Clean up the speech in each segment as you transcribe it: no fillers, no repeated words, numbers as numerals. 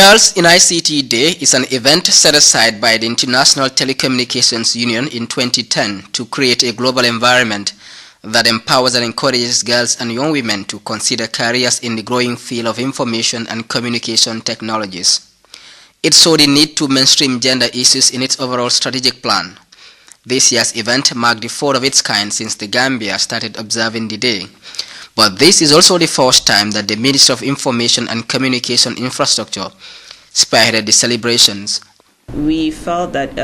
Girls in ICT Day is an event set aside by the International Telecommunications Union in 2010 to create a global environment that empowers and encourages girls and young women to consider careers in the growing field of information and communication technologies. It saw the need to mainstream gender issues in its overall strategic plan. This year's event marked the fourth of its kind since the Gambia started observing the day. But this is also the first time that the Ministry of Information and Communication Infrastructure spearheaded the celebrations. We felt that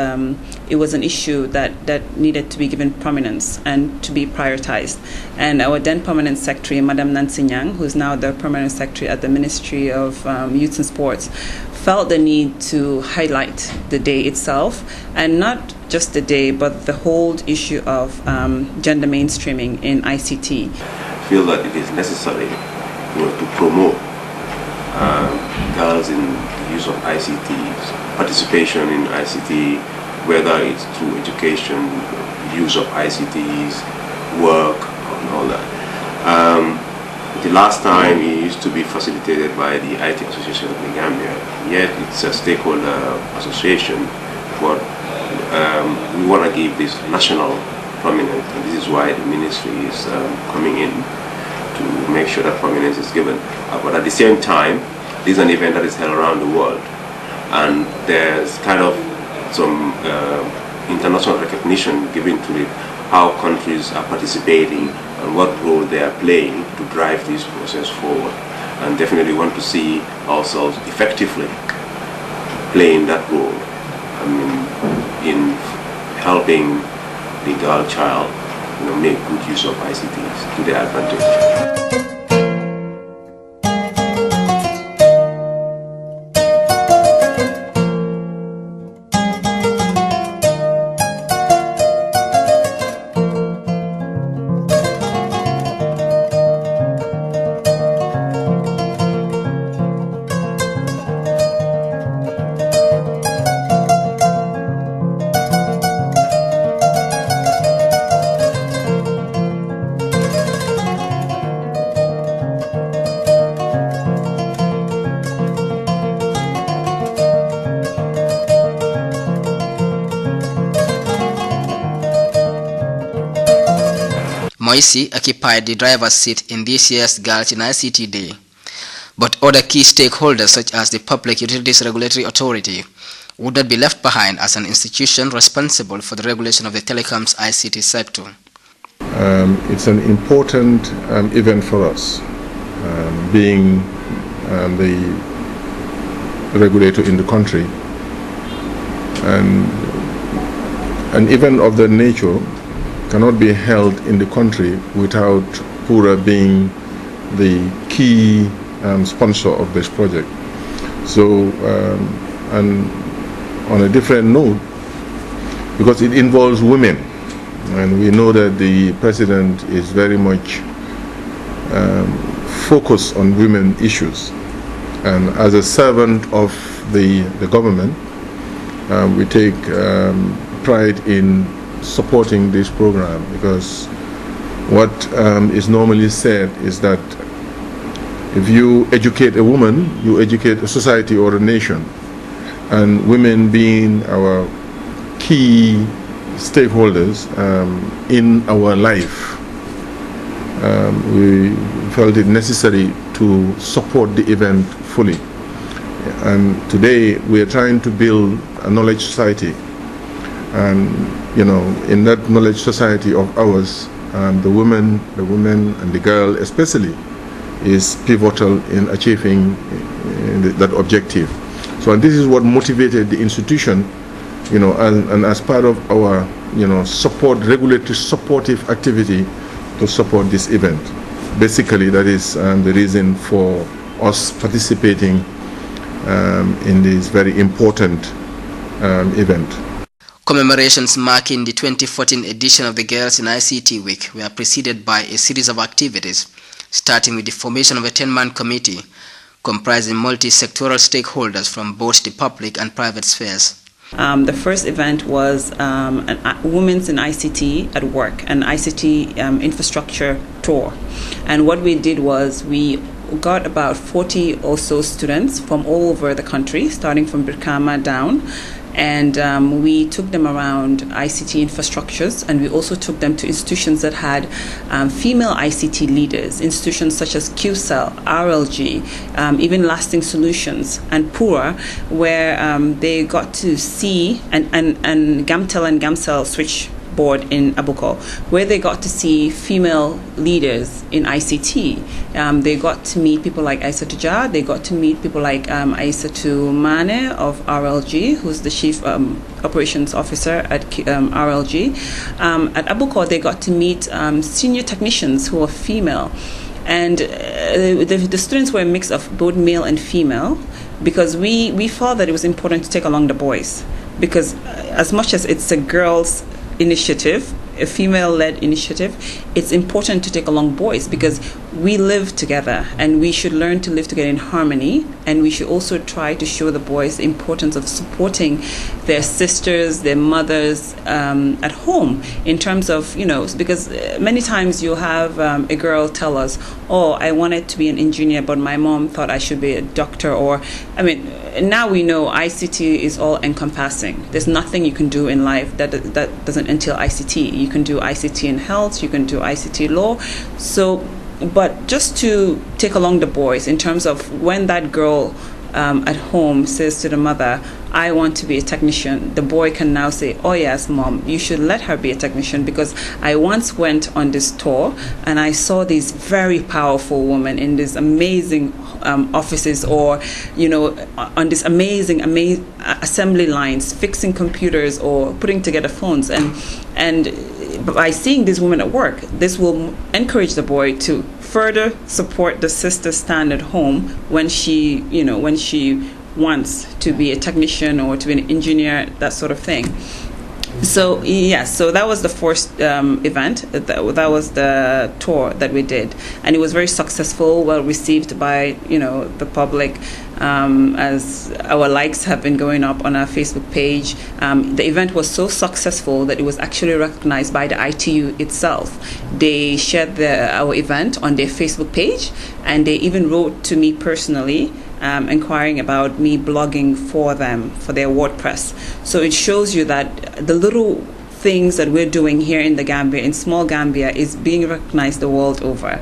it was an issue that needed to be given prominence and to be prioritized. And our then permanent secretary, Madam Nancy Nyang, who is now the permanent secretary at the Ministry of Youth and Sports, felt the need to highlight the day itself, and not just the day, but the whole issue of gender mainstreaming in ICT. I feel that it is necessary, to promote girls in the use of ICT, participation in ICT, whether it's through education, use of ICTs, work, and all that. The last time it used to be facilitated by the IT Association of the Gambia, yet it's a stakeholder association, but we want to give this national prominence, and this is why the ministry is coming in to make sure that prominence is given. But at the same time, this is an event that is held around the world, and there's kind of some international recognition given to it, how countries are participating and what role they are playing to drive this process forward, and definitely want to see ourselves effectively playing that role in helping the girl child make good use of ICTs to their advantage. Moici occupied the driver's seat in this year's Girls in ICT Day, but other key stakeholders such as the Public Utilities Regulatory Authority would not be left behind as an institution responsible for the regulation of the telecoms ICT sector. It's an important event for us, being the regulator in the country, and an event of that nature cannot be held in the country without Pura being the key sponsor of this project. So, and on a different note, because it involves women, and we know that the president is very much focused on women issues, and as a servant of the government, we take pride in supporting this program, because what is normally said is that if you educate a woman, you educate a society or a nation, and women being our key stakeholders in our life, we felt it necessary to support the event fully. And today we are trying to build a knowledge society, and in that knowledge society of ours, the women and the girl especially is pivotal in achieving that objective. So, and this is what motivated the institution, and as part of our, regulatory supportive activity to support this event. Basically, that is the reason for us participating in this very important event. Commemorations marking the 2014 edition of the Girls in ICT Week were preceded by a series of activities, starting with the formation of a 10-man committee comprising multi-sectoral stakeholders from both the public and private spheres. The first event was Women's in ICT at Work, an ICT infrastructure tour. And what we did was we got about 40 or so students from all over the country, starting from Brikama down. And we took them around ICT infrastructures, and we also took them to institutions that had female ICT leaders, institutions such as QCell, RLG, even Lasting Solutions, and Pura, where they got to see, and Gamtel and Gamcell Switchboard in Abuko, where they got to see female leaders in ICT. They got to meet people like Aissatou Jah, they got to meet people like Aissatou Mane of RLG, who's the Chief Operations Officer at RLG. At Abuko, they got to meet senior technicians who are female. And the students were a mix of both male and female, because we felt that it was important to take along the boys. Because as much as it's a girls' initiative, a female-led initiative, it's important to take along boys, because we live together and we should learn to live together in harmony, and we should also try to show the boys the importance of supporting their sisters, their mothers at home, in terms of, because many times you'll have a girl tell us, oh, I wanted to be an engineer, but my mom thought I should be a doctor, or, now we know ICT is all encompassing. There's nothing you can do in life that doesn't entail ICT. You can do ICT in health, you can do ICT law. So, but just to take along the boys in terms of when that girl at home says to the mother, I want to be a technician, the boy can now say, oh yes, mom, you should let her be a technician, because I once went on this tour and I saw these very powerful women in these amazing offices, or on these amazing assembly lines, fixing computers or putting together phones, and by seeing these women at work, this will encourage the boy to further support the sister stand at home when she wants to be a technician or to be an engineer, that sort of thing. So so that was the first event. That was the tour that we did, and it was very successful, well received by the public, as our likes have been going up on our Facebook page. The event was so successful that it was actually recognized by the ITU itself. They shared our event on their Facebook page, and they even wrote to me personally, inquiring about me blogging for them, for their WordPress. So it shows you that the little things that we're doing here in the Gambia, in small Gambia, is being recognized the world over.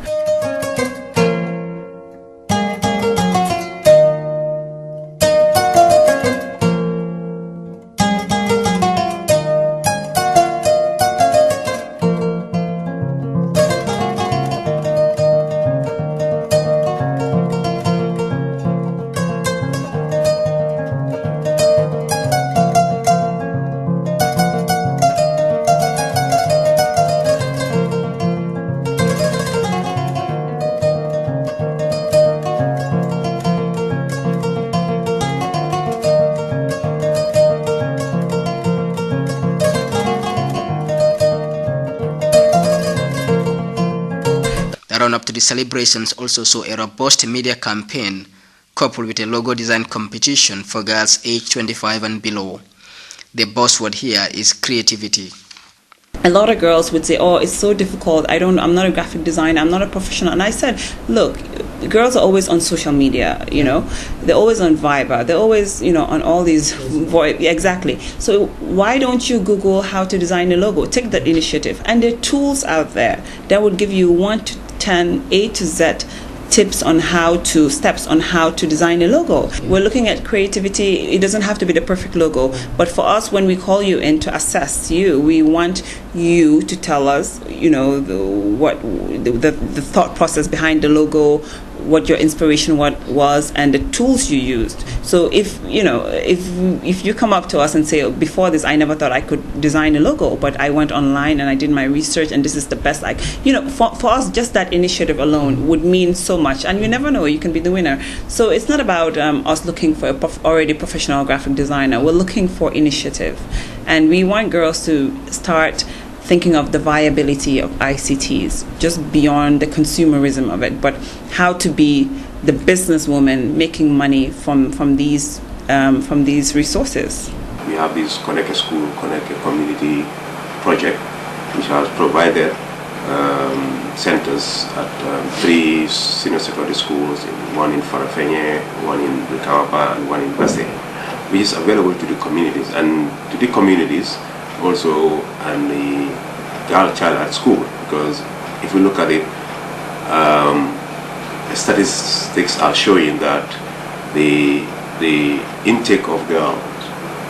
Run-up to the celebrations also saw a robust media campaign coupled with a logo design competition for girls aged 25 and below. The buzzword here is creativity. A lot of girls would say, oh, it's so difficult, I'm not a graphic designer, I'm not a professional. And I said, look, girls are always on social media, they're always on Viber, they're always, on all these, exactly. So why don't you Google how to design a logo? Take that initiative. And there are tools out there that would give you 1 to 10, A to Z steps on how to design a logo. We're looking at creativity. It doesn't have to be the perfect logo, but for us, when we call you in to assess you, we want you to tell us, the thought process behind the logo, what your inspiration was, and the tools you used. So if you come up to us and say, before this I never thought I could design a logo, but I went online and I did my research and this is the best, for us, just that initiative alone would mean so much, and you never know, you can be the winner. So it's not about us looking for already professional graphic designer. We're looking for initiative, and we want girls to start thinking of the viability of ICTs, just beyond the consumerism of it, but how to be the businesswoman making money from these resources. We have this Connect a School, Connect a Community project, which has provided centers at 3 senior secondary schools, one in Farafenye, one in Brikama, and one in Basse, which is available to the communities, and to the communities also, and the girl child at school. Because if we look at it, statistics are showing that the intake of girls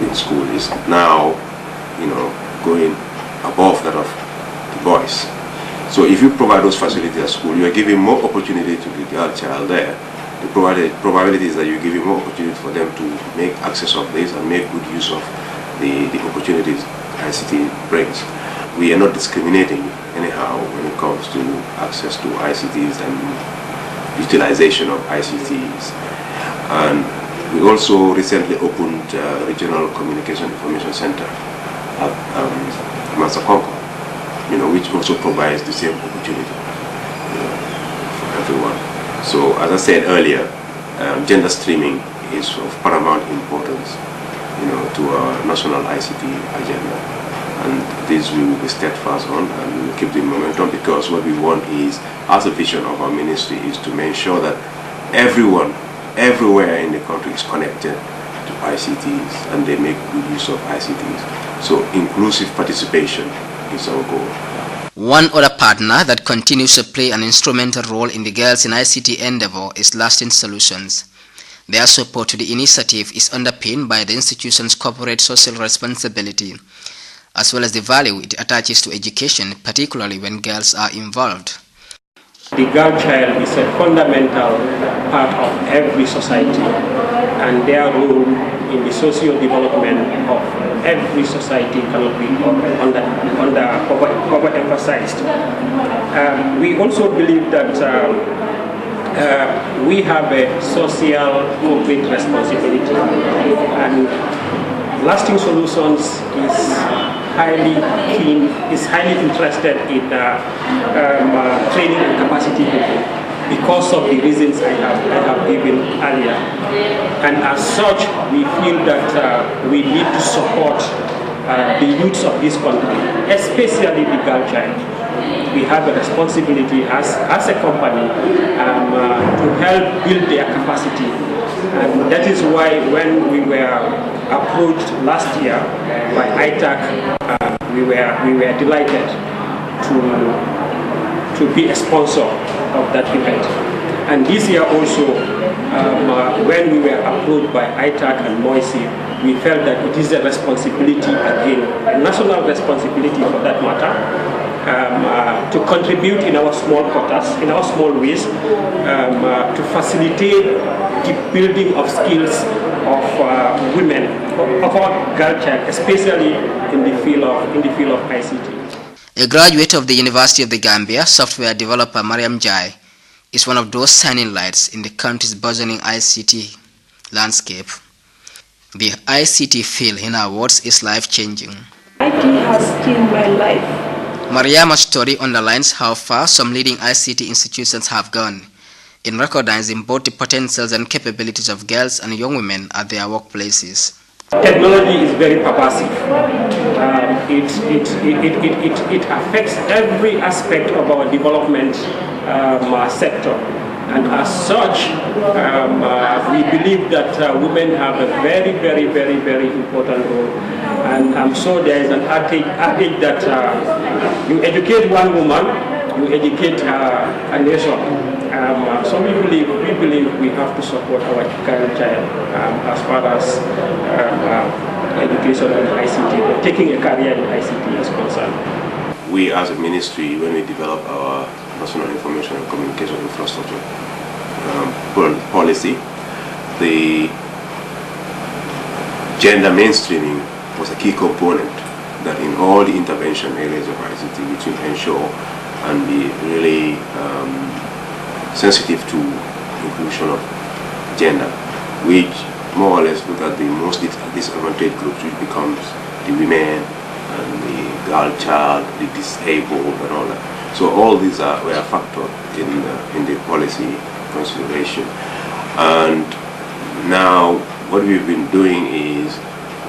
in school is now, going above that of the boys. So if you provide those facilities at school, you are giving more opportunity to the girl child there. The probability is that you're giving more opportunity for them to make access of this and make good use of the opportunities ICT brings. We are not discriminating anyhow when it comes to access to ICTs and utilization of ICTs. And we also recently opened a Regional Communication Information Center at Masakonko, which also provides the same opportunity for everyone. So as I said earlier, gender streaming is of paramount importance, to our national ICT agenda. And this we will be steadfast on, and we will keep the momentum, because what we want is, as a vision of our ministry, is to make sure that everyone, everywhere in the country is connected to ICTs and they make good use of ICTs. So inclusive participation is our goal. One other partner that continues to play an instrumental role in the Girls in ICT endeavor is Lasting Solutions. Their support to the initiative is underpinned by the institution's corporate social responsibility, as well as the value it attaches to education, particularly when girls are involved. The girl child is a fundamental part of every society, and their role in the social development of every society cannot be overemphasized. We also believe that we have a social corporate responsibility, and Lasting Solutions is highly interested in training and capacity building, because of the reasons I have given earlier. And as such, we feel that we need to support the youths of this country, especially the girl child. We have a responsibility as a company to help build their capacity. And that is why when we were approached last year by ITAC, we were delighted to be a sponsor of that event. And this year also, when we were approached by ITAC and Moici, we felt that it is a responsibility again, a national responsibility for that matter, to contribute in our small quotas, in our small ways, to facilitate the building of skills of women, of our girl child, especially in the field of ICT. A graduate of the University of the Gambia, software developer Mariam Jai is one of those shining lights in the country's burgeoning ICT landscape. The ICT field, in her words, is life-changing. IT has changed my life. Mariama's story underlines how far some leading ICT institutions have gone in recognizing both the potentials and capabilities of girls and young women at their workplaces. Technology is very pervasive. It affects every aspect of our development sector. And as such, we believe that women have a very, very, very, very important role. And I'm sure there is an adage that you educate one woman, you educate a nation. So we believe we have to support our girl child as far as education in ICT, or taking a career in ICT is concerned. We as a ministry, when we develop our National Information and Communication Infrastructure policy, the gender mainstreaming was a key component that in all the intervention areas of ICT, which will ensure and be really sensitive to inclusion of gender, which more or less look at the most disadvantaged groups, which becomes the women and the girl child, the disabled and all that. So all these were factored in the policy consideration. And now what we've been doing is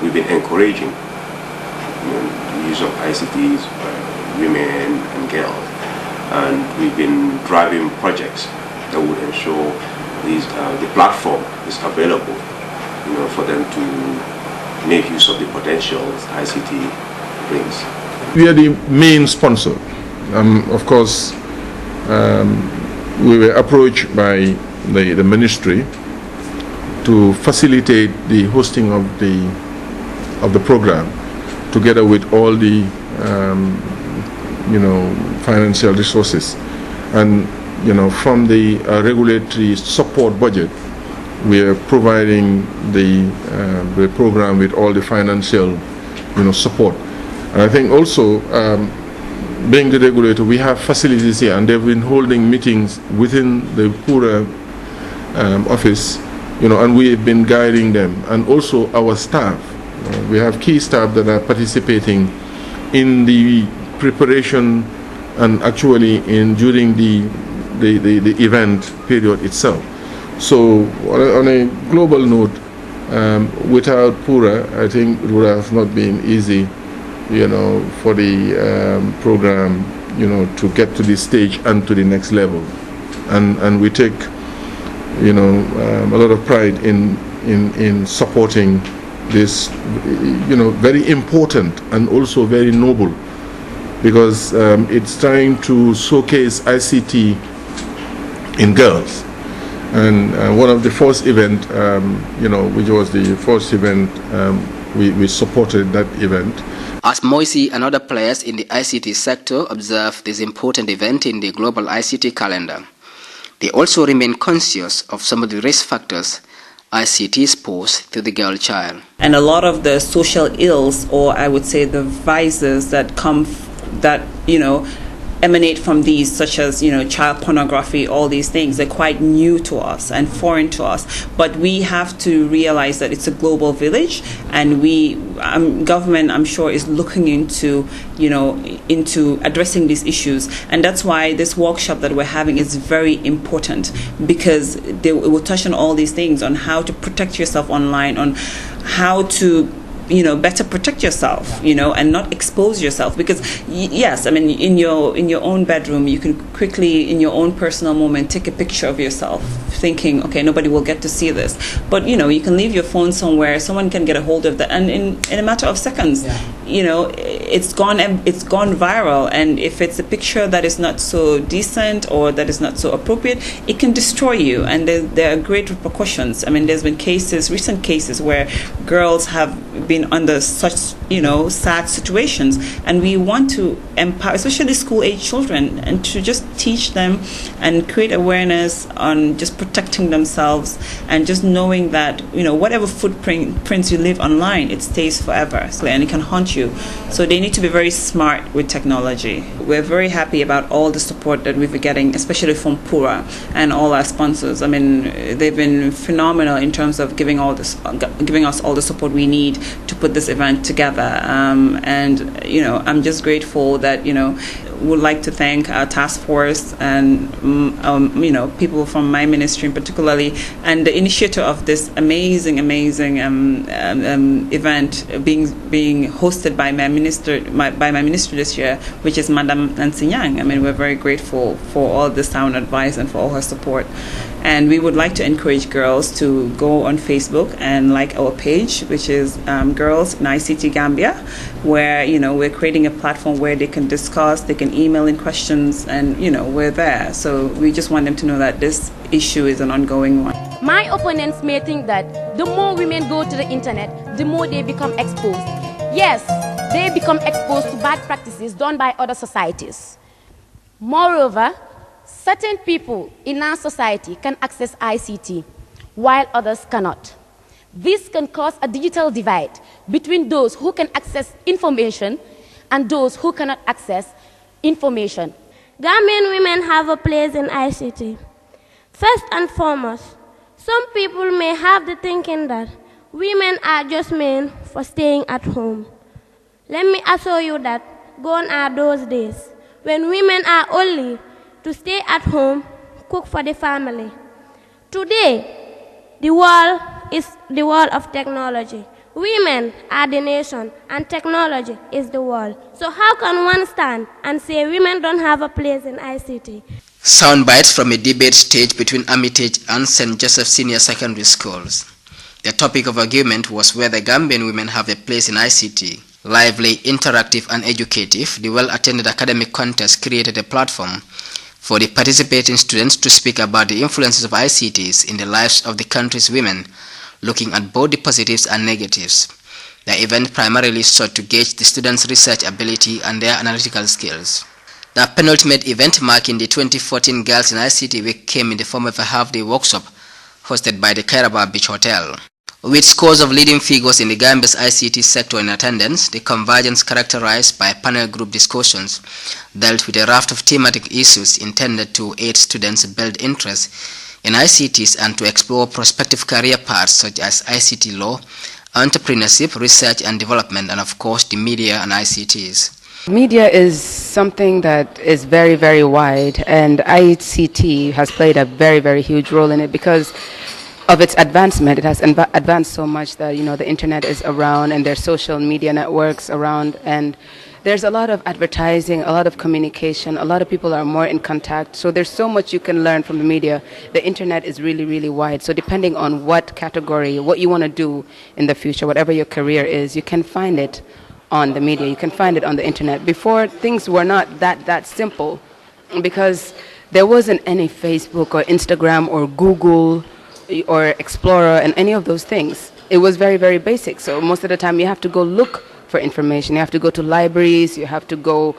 we've been encouraging the use of ICTs by women and girls. and we've been driving projects that would ensure the platform is available, for them to make use of the potentials ICT brings. We are the main sponsor. Of course, we were approached by the ministry to facilitate the hosting of the program, together with all the financial resources, and from the regulatory support budget, we are providing the program with all the financial support. And I think also, being the regulator, we have facilities here, and they've been holding meetings within the Pura office, and we have been guiding them, and also our staff. We have key staff that are participating in the preparation and actually during the event period itself. So on a global note, without Pura, I think it would have not been easy, for the program, to get to this stage and to the next level. And we take, a lot of pride in supporting this, very important and also very noble, because it's trying to showcase ICT in girls. And one of the first event, which was the first event, we supported that event. As Moici and other players in the ICT sector observe this important event in the global ICT calendar, they also remain conscious of some of the risk factors ICTs pose to the girl child. And a lot of the social ills, or I would say the vices that emanate from these, such as child pornography, all these things, they're quite new to us and foreign to us. But we have to realize that it's a global village, and government, I'm sure, is looking into addressing these issues. And that's why this workshop that we're having is very important, because it will touch on all these things, on how to protect yourself online, on how to better protect yourself, and not expose yourself. Because yes, I mean, in your own bedroom, you can quickly, in your own personal moment, take a picture of yourself, thinking, okay, nobody will get to see this. But you can leave your phone somewhere, someone can get a hold of that, and in a matter of seconds, it's gone viral. And if it's a picture that is not so decent or that is not so appropriate, it can destroy you, and there are great repercussions. I mean, there's been recent cases where girls have been under such sad situations, and we want to empower, especially school-age children, and to just teach them and create awareness on just protecting themselves, and just knowing that whatever footprints you leave online, it stays forever, and it can haunt you. So they need to be very smart with technology. We're very happy about all the support that we've been getting, especially from Pura and all our sponsors. I mean, they've been phenomenal in terms of giving us all the support we need to put this event together. And I'm just grateful that would like to thank our task force and people from my ministry particularly, and the initiator of this amazing event being hosted by my minister this year, which is Madam Nancy Yang. I mean, we're very grateful for all the sound advice and for all her support. And we would like to encourage girls to go on Facebook and like our page, which is Girls in ICT Gambia, where we're creating a platform where they can discuss, they can email in questions, and we're there. So we just want them to know that this issue is an ongoing one. My opponents may think that the more women go to the internet, the more they become exposed. Yes, they become exposed to bad practices done by other societies. Moreover, certain people in our society can access ICT, while others cannot. This can cause a digital divide between those who can access information and those who cannot access information. Gambian women have a place in ICT. First and foremost, some people may have the thinking that women are just meant for staying at home. Let me assure you that gone are those days when women are only to stay at home, cook for the family. Today, the world is the world of technology, women are the nation and technology is the world. So how can one stand and say women don't have a place in ICT? Soundbites from a debate stage between Armitage and St. Joseph Senior Secondary Schools. The topic of argument was whether Gambian women have a place in ICT. Lively, interactive, and educative, the well-attended academic contest created a platform for the participating students to speak about the influences of ICTs in the lives of the country's women, looking at both the positives and negatives. The event primarily sought to gauge the students' research ability and their analytical skills. The penultimate event marking the 2014 Girls in ICT Week came in the form of a half-day workshop hosted by the Kairaba Beach Hotel. With scores of leading figures in the Gambia's ICT sector in attendance, the convergence characterized by panel group discussions dealt with a raft of thematic issues intended to aid students build interest in ICTs and to explore prospective career paths such as ICT law, entrepreneurship, research and development, and of course the media and ICTs. Media is something that is very, very wide, and ICT has played a very, very huge role in it because of its advancement. It has advanced so much that, you know, the internet is around and there's social media networks around, and there's a lot of advertising, a lot of communication, a lot of people are more in contact. So there's so much you can learn from the media. The internet is really, really wide. So depending on what category, what you want to do in the future, whatever your career is, you can find it on the media, you can find it on the internet. Before, things were not that simple because there wasn't any Facebook or Instagram or Google or Explorer and any of those things. It was very, very basic. So most of the time you have to go look for information. You have to go to libraries, you have to go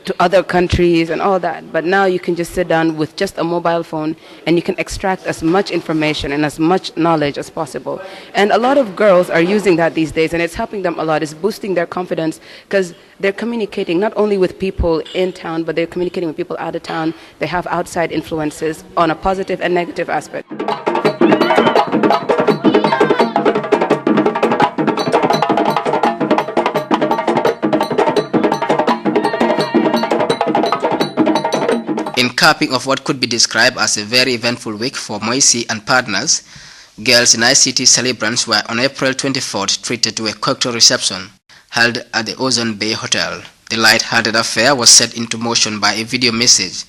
to other countries and all that. But now you can just sit down with just a mobile phone and you can extract as much information and as much knowledge as possible. And a lot of girls are using that these days, and it's helping them a lot. It's boosting their confidence because they're communicating not only with people in town, but they're communicating with people out of town. They have outside influences on a positive and negative aspect. In capping of what could be described as a very eventful week for Moici and partners, Girls in ICT celebrants were on April 24th treated to a cocktail reception held at the Ozone Bay Hotel. The light-hearted affair was set into motion by a video message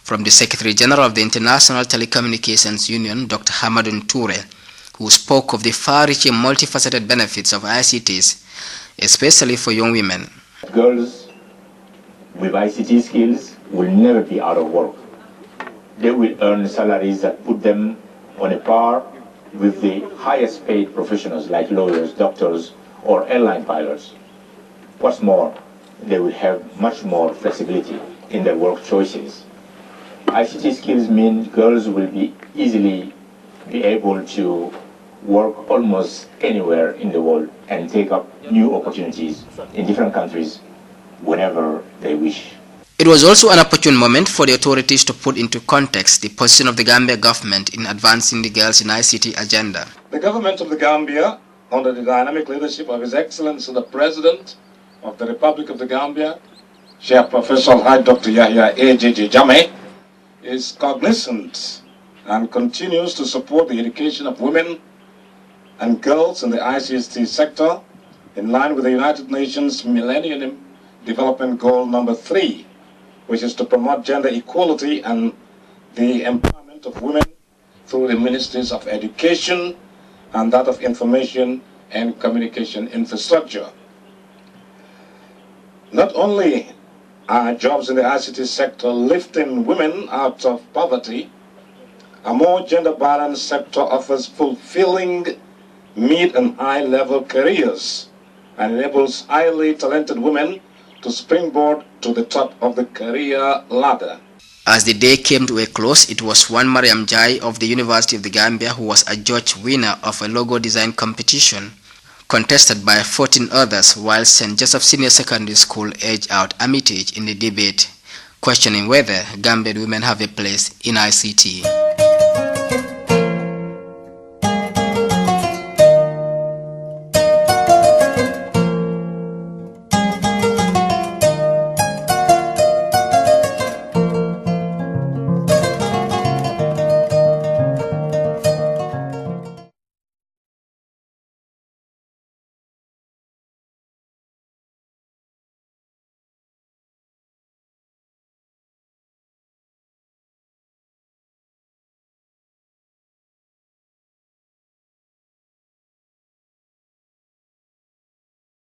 from the Secretary General of the International Telecommunications Union, Dr. Hamadun Toure, who spoke of the far-reaching multifaceted benefits of ICTs, especially for young women. Girls with ICT skills will never be out of work. They will earn salaries that put them on a par with the highest paid professionals like lawyers, doctors, or airline pilots. What's more, they will have much more flexibility in their work choices. ICT skills mean girls will be easily be able to work almost anywhere in the world and take up new opportunities in different countries whenever they wish. It was also an opportune moment for the authorities to put into context the position of the Gambia government in advancing the Girls in ICT agenda. The government of the Gambia, under the dynamic leadership of His Excellency the President of the Republic of the Gambia, Chair Professor Haj Dr. Yahya A.J.J. Jammeh, is cognizant and continues to support the education of women and girls in the ICT sector in line with the United Nations Millennium Development Goal number 3, which is to promote gender equality and the empowerment of women through the Ministries of Education and that of Information and Communication Infrastructure. Not only are jobs in the ICT sector lifting women out of poverty, a more gender-balanced sector offers fulfilling mid- and high-level careers and enables highly talented women to springboard to the top of the career ladder. As the day came to a close, it was one Mariam Jai of the University of the Gambia who was adjudged winner of a logo design competition contested by 14 others, while St. Joseph Senior Secondary School edged out Armitage in the debate, questioning whether Gambian women have a place in ICT.